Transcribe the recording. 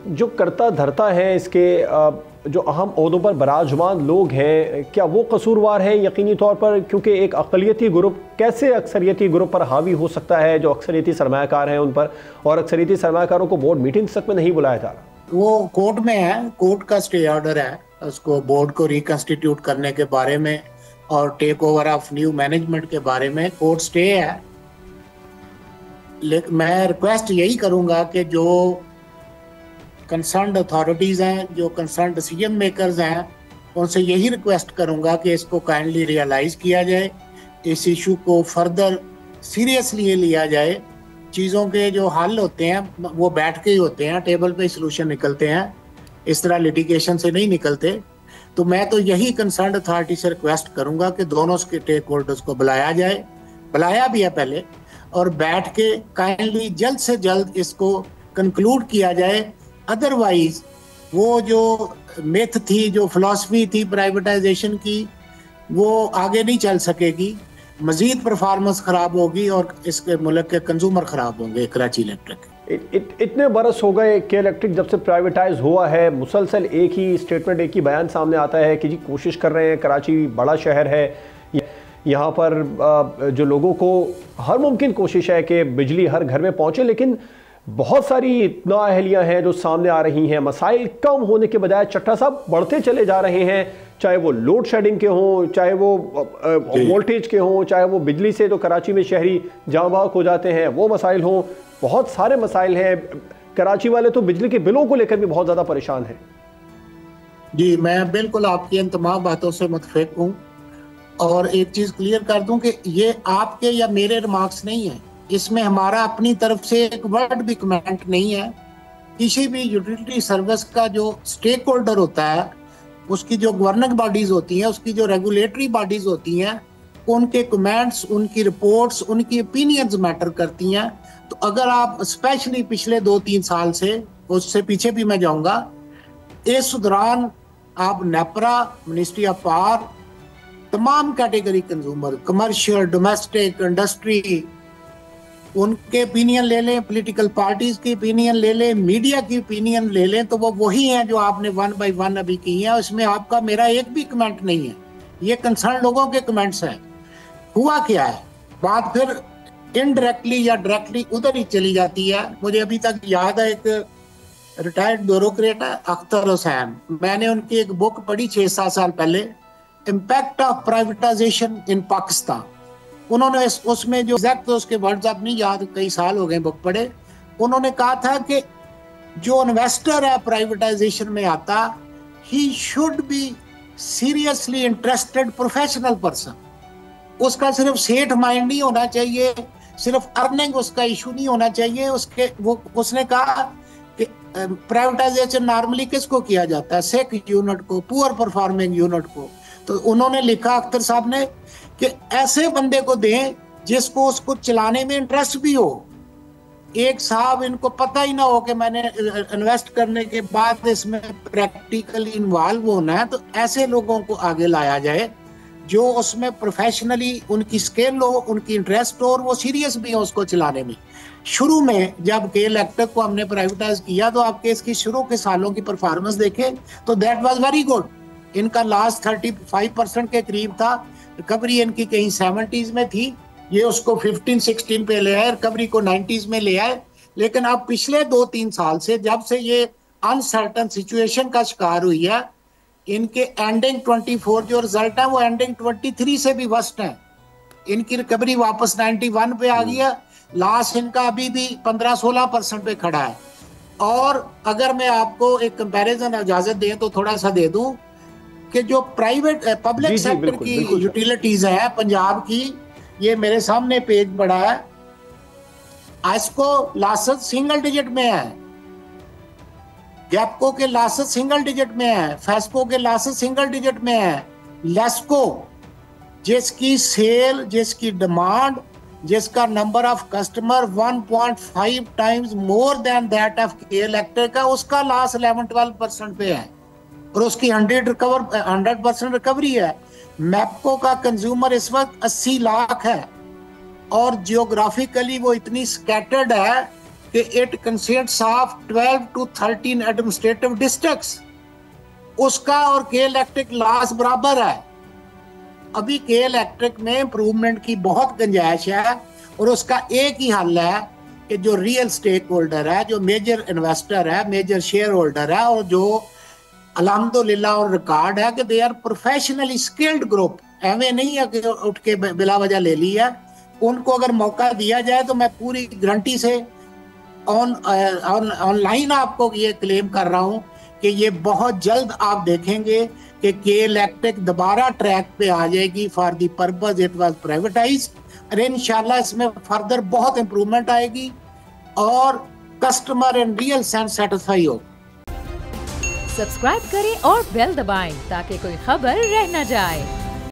जो करता धरता है इसके जो अहम ओहदों पर बराजमान लोग हैं, क्या वो कसूरवार हैं यकीनी तौर पर? क्योंकि एक अक़लियती ग्रुप कैसे अक्सरियती ग्रुप पर हावी हो सकता है जो अक्सरियती सरमायाकार हैं उन पर, और अक्सरियती सरमायाकारों को बोर्ड मीटिंग तक में नहीं बुलाया जा रहा? वो कोर्ट में है, कोर्ट का स्टे ऑर्डर है उसको बोर्ड को रिकंस्टिट्यूट करने के बारे में और take over of new management के बारे में कोर्ट स्टे है। लेकिन मैं रिक्वेस्ट यही करूंगा कि जो कंसर्न्ड अथॉरिटीज हैं, जो कंसर्न्ड डिसीजन मेकर्स हैं, उनसे यही रिक्वेस्ट करूंगा कि इसको काइंडली रियलाइज किया जाए, इस इशू को फर्दर सीरियसली लिया जाए। चीज़ों के जो हल होते हैं वो बैठ के ही होते हैं, टेबल पे सोल्यूशन निकलते हैं, इस तरह लिटिगेशन से नहीं निकलते। तो मैं तो यही कंसर्न्ड अथॉरिटी से रिक्वेस्ट करूंगा कि दोनों स्टेक होल्डर्स को बुलाया जाए, बुलाया भी है पहले, और बैठ के काइंडली जल्द से जल्द इसको कंक्लूड किया जाए। अदरवाइज वो जो मिथ थी, जो फिलॉसफी थी प्राइवेटाइजेशन की, वो आगे नहीं चल सकेगी, मजीद परफॉर्मेंस खराब होगी और इसके मुल्क के कंज्यूमर खराब होंगे कराची इलेक्ट्रिक। इतने बरस हो गए के इलेक्ट्रिक जब से प्राइवेटाइज हुआ है, मुसलसल एक ही स्टेटमेंट, एक ही बयान सामने आता है कि जी कोशिश कर रहे हैं, कराची बड़ा शहर है, यहाँ पर जो लोगों को हर मुमकिन कोशिश है कि बिजली हर घर में पहुँचे, लेकिन बहुत सारी नाअहलियाँ हैं जो सामने आ रही हैं। मसाइल कम होने के बजाय चट्टा साहब बढ़ते चले जा रहे हैं, चाहे वो लोड शेडिंग के हों, चाहे वो वोल्टेज के हों, चाहे वो बिजली से जो कराची में शहरी जाँ बहक हो जाते हैं वो मसाइल हों। बहुत सारे मसाइल हैं। कराची वाले तो बिजली के बिलों को लेकर भी बहुत ज़्यादा परेशान हैं। जी, मैं बिल्कुल आपकी इन तमाम बातों से मुतफिक हूँ, और एक चीज़ क्लियर कर दूं कि ये आपके या मेरे रिमार्क्स नहीं है, इसमें हमारा अपनी तरफ से एक वर्ड भी कमेंट नहीं है। किसी भी यूटिलिटी सर्विस का जो स्टेक होल्डर होता है, उसकी जो गवर्निंग बॉडीज होती हैं, उसकी जो रेगुलेटरी बॉडीज होती हैं, उनके कमेंट्स, उनकी रिपोर्ट्स, उनकी ओपिनियंस मैटर करती हैं। तो अगर आप स्पेशली पिछले 2-3 साल से, उससे पीछे भी मैं जाऊंगा, इस दौरान आप नेपरा, मिनिस्ट्री ऑफ पावर, तमाम category consumer, commercial, domestic, industry, उनके ओपिनियन ले लें, पॉलिटिकल पार्टीज की ओपिनियन ले लें, मीडिया की ओपिनियन ले लें, तो वो वही हैं जो आपने 1 बाय 1 अभी की हैं। इसमें आपका मेरा एक भी कमेंट नहीं है, ये कंसर्न लोगों के कमेंट्स हैं। हुआ क्या है, बात फिर इनडायरेक्टली या डायरेक्टली उधर ही चली जाती है। मुझे अभी तक याद है, एक रिटायर्ड ब्यूरोक्रेट है अख्तर हुसैन, मैंने उनकी एक बुक पढ़ी 6-7 साल पहले, इम्पैक्ट ऑफ प्राइवेटाइजेशन इन पाकिस्तान। उन्होंने उसमें जो एग्जैक्ट उसके वर्ड्स आप नहीं याद, कई साल हो गए बुक पढ़े, उन्होंने कहा था कि जो इन्वेस्टर है प्राइवेटाइजेशन में आता, he should be seriously interested professional person. उसका सिर्फ सेठ माइंड नहीं होना चाहिए, सिर्फ अर्निंग उसका इशू नहीं होना चाहिए। उसने कहा कि प्राइवेटाइजेशन नॉर्मली किसको किया जाता है, सेक यूनिट को, पुअर परफॉर्मिंग यूनिट को। तो उन्होंने लिखा अख्तर साहब ने कि ऐसे बंदे को दें जिसको उसको चलाने में इंटरेस्ट भी हो। एक साहब इनको पता ही ना हो कि मैंने इन्वेस्ट करने के बाद इसमें प्रैक्टिकली इन्वॉल्व होना है, तो ऐसे लोगों को आगे लाया जाए जो उसमें प्रोफेशनली उनकी स्किल हो, उनकी इंटरेस्ट हो, और वो सीरियस भी हो उसको चलाने में। शुरू में जब के इलेक्ट्रिक को हमने प्राइवेटाइज किया तो आपके इसकी शुरू के सालों की परफॉर्मेंस देखें तो दैट वाज वेरी गुड। इनका लास्ट 35% के करीब था, रिकवरी इनकी कहीं 70s में थी, ये उसको 15-16 पे ले आए, रिकवरी को 90s में ले आए। लेकिन अब पिछले 2-3 साल से, जब से ये अनसर्टन सिचुएशन का शिकार हुई है, इनके एंडिंग 24 जो रिजल्ट है वो एंडिंग 23 से भी वर्स्ट है। इनकी रिकवरी वापस 91 पे आ गई है, लास्ट इनका अभी भी 15-16% पे खड़ा है। और अगर मैं आपको एक कंपैरिजन इजाजत दें तो थोड़ा सा दे दूं कि जो प्राइवेट पब्लिक सेक्टर की यूटिलिटीज है पंजाब की, ये मेरे सामने पेज बड़ा है, आइस्को लासत सिंगल डिजिट में है, गैपको के लासत सिंगल डिजिट में है, फेस्को के लासत सिंगल डिजिट में है, लेस्को जिसकी सेल, जिसकी डिमांड, जिसका number of customer 1.5 times more than that of के इलेक्ट्रिक का, उसका लास्ट 11-12% पे है और उसकी 100% रिकवरी है। मैपको का कंज्यूमर इस वक्त 80 लाख है और जियोग्राफिकली वो इतनी स्कैटर्ड है कि it consists of 12 to 13 administrative districts. उसका और के इलेक्ट्रिक लॉस बराबर है। अभी के इलेक्ट्रिक में इंप्रूवमेंट की बहुत गुंजाइश है और उसका एक ही हल है कि जो रियल स्टेक होल्डर है, जो मेजर इन्वेस्टर है, मेजर शेयर होल्डर है और जो अल्हम्दुलिल्लाह और रिकॉर्ड है कि they are professionally skilled group, एवं नहीं है कि उठ के बिला वजह ले लिया। उनको अगर मौका दिया जाए तो मैं पूरी गारंटी से ऑनलाइन आपको ये क्लेम कर रहा हूँ कि ये बहुत जल्द आप देखेंगे कि के इलेक्ट्रिक दोबारा ट्रैक पे आ जाएगी for the purpose it was privatised. और इंशाल्लाह इसमें फर्दर बहुत इंप्रूवमेंट आएगी और customer in real sense satisfy हो। सब्सक्राइब करें और बेल दबाएं ताकि कोई खबर रह न जाए।